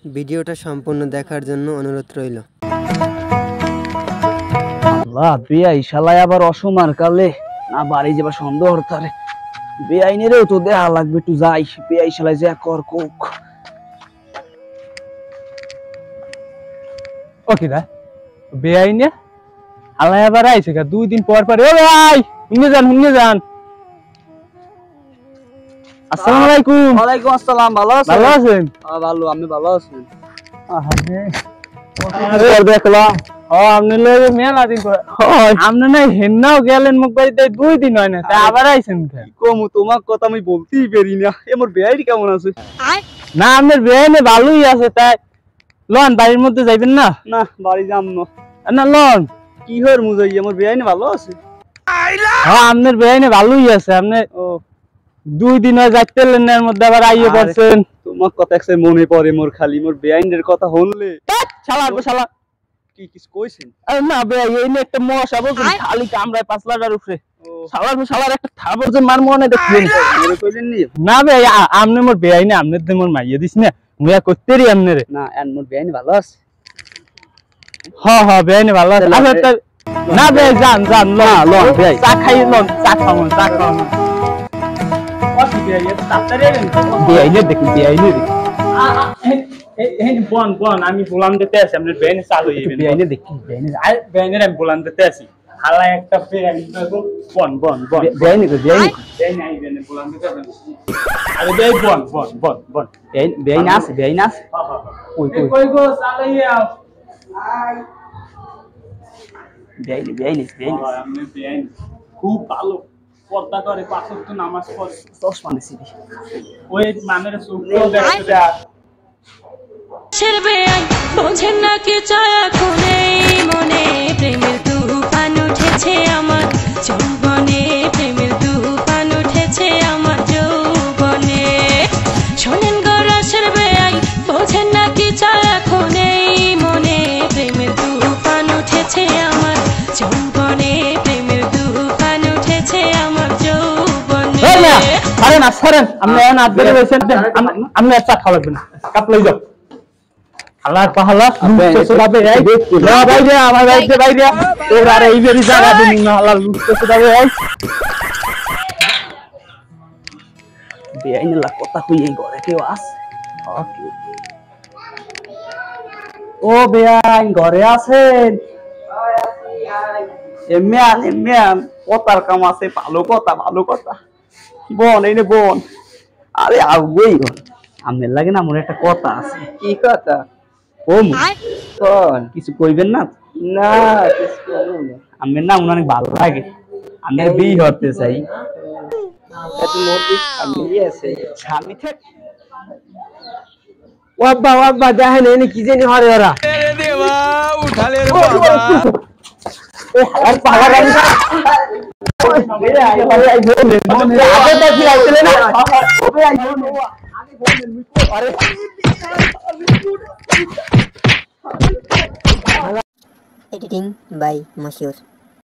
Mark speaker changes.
Speaker 1: ভিডিওটা সম্পূর্ণ দেখার জন্য অনুরোধ রইল।
Speaker 2: আল্লাহ বেআই শালায় আবার অসমার কালে না বাড়ি যাবার সন্দেহ হরতারে বেআইনেরও তো দেখা লাগবে, একটু যাই বেআই শালায় যা কর কোক।
Speaker 3: ওকে দা বেআইনে আল্লাহ আবার আইছে কা 2 দিন পর পরে। ও ভাই হুনে যান। আসসালামু আলাইকুম।
Speaker 2: ওয়ালাইকুম আসসালাম। ভালো আছেন?
Speaker 3: ভালো আছেন?
Speaker 2: ভালো, আমি ভালো আছেন?
Speaker 3: আরে দেখলাম আপনি লগে মেলা দিন পর আপনি না হেন্নাও গেলেন মুখ বাড়িতে 2 দিন হয় না, তা আবার আইছেন কেন?
Speaker 2: কমু তোমার কথা আমি বলতেই পারি না। আমার বেআই কেমন আছে?
Speaker 3: না আপনার বেআইনে ভালোই আছে, তাই লন বাড়ির মধ্যে যাইবেন না?
Speaker 2: না বাড়ি যাম
Speaker 3: না লন
Speaker 2: কি হর মুজাই, আমার বেআইনে ভালো আছে।
Speaker 3: হ্যাঁ আপনার বেআইনে ভালোই আছে। আপনি 2 দিন হয় যাইতেলেন না, এর মধ্যে আবার আইয়ে পড়ছেন।
Speaker 2: তোমার কথা একসাথে মনে পড়ে মোর, খালি মোর বেআইনের কথা হনলে
Speaker 3: শালা
Speaker 2: কি কিছু কইছেন?
Speaker 3: আরে না বেআই এই নে একটা মশা বলছেন খালি কামড়ায় 5 লাটার উপরে। শালার একটা থাবর যে মার মনে দেখছেন
Speaker 2: মোরে কইলেন নি?
Speaker 3: না বেআই আপনি মোর বেআইনে আপনার দে মোর মাইয়া দিছ না মুয়া করতেরি আপনারে।
Speaker 2: না এন মোর বেআইনে ভালো আছে।
Speaker 3: হ্যাঁ বেআইনে ভালো আছে। আচ্ছা না বেআই যান লন
Speaker 2: বেআই
Speaker 3: চা খাই লন, চা খাওন। ওকে বেআই তাড়াতাড়ি বেআইনে দেখি বন আমি বলাম দিতে আছি আপনার বেআইনে চালু হইবেন।
Speaker 2: বেআইনে দেখি
Speaker 3: আরে বেআইনের আমি বলাম দিতে আছি হালা একটা বেআইন বন
Speaker 2: বেআইনে
Speaker 3: আইবেন বলাম দিতে আছি। আরে বেআই বন
Speaker 2: বেআইনে আছে
Speaker 3: কই গো চালাইয়া
Speaker 2: বেআইনে
Speaker 3: আপনি বেআইন খুব ভালো পর্দা করে, 5 ওয়াক্ত নামাজ পড়ে,
Speaker 2: চশমা দিছি
Speaker 3: ওই মানের চোখটাও দেখতে
Speaker 4: বোঝেন না কি চায় এখন এই মনে, প্রেমের তুফান উঠেছে আমার যৌবনে, প্রেমের তুফান উঠেছে আমার যৌবনে। শোনেন গো রসের বেআই, বোঝেন না কি চায় এখন এই মনে, প্রেমের তুফান উঠেছে আমার যৌবনে, প্রেমের তুফান উঠেছে আমার যৌবনে।
Speaker 3: আরে না সরেন, আপনি এখন হাত ধরে বসেন, আপনি চা খাওয়া লাগবে না, কাপ লই যাও। আল্লাহর পাহালা সুদাবে এই না বাইরে আমার বাইরে তোর আর এই বেরি জায়গা দিন না আল্লাহ লুটতে সুদাবে এই
Speaker 2: বেআইনে লা কথা কই এই ঘরে কেউ আছে? ও বেআইন ঘরে আছেন? এমন কথার কাম আছে, ভালো কথা বোন এই বোন। আরে আগুই আমের লাগে না, মোর একটা কথা আছে। কি কথা? কিছু কইবেন না? না আমের না অনেক ভালো লাগে, আমি বিয়ে হতে চাই।
Speaker 1: ওয়াব্বা দেখেন এনে কি জানি হরে ওরা।
Speaker 5: Editing by Mashiur.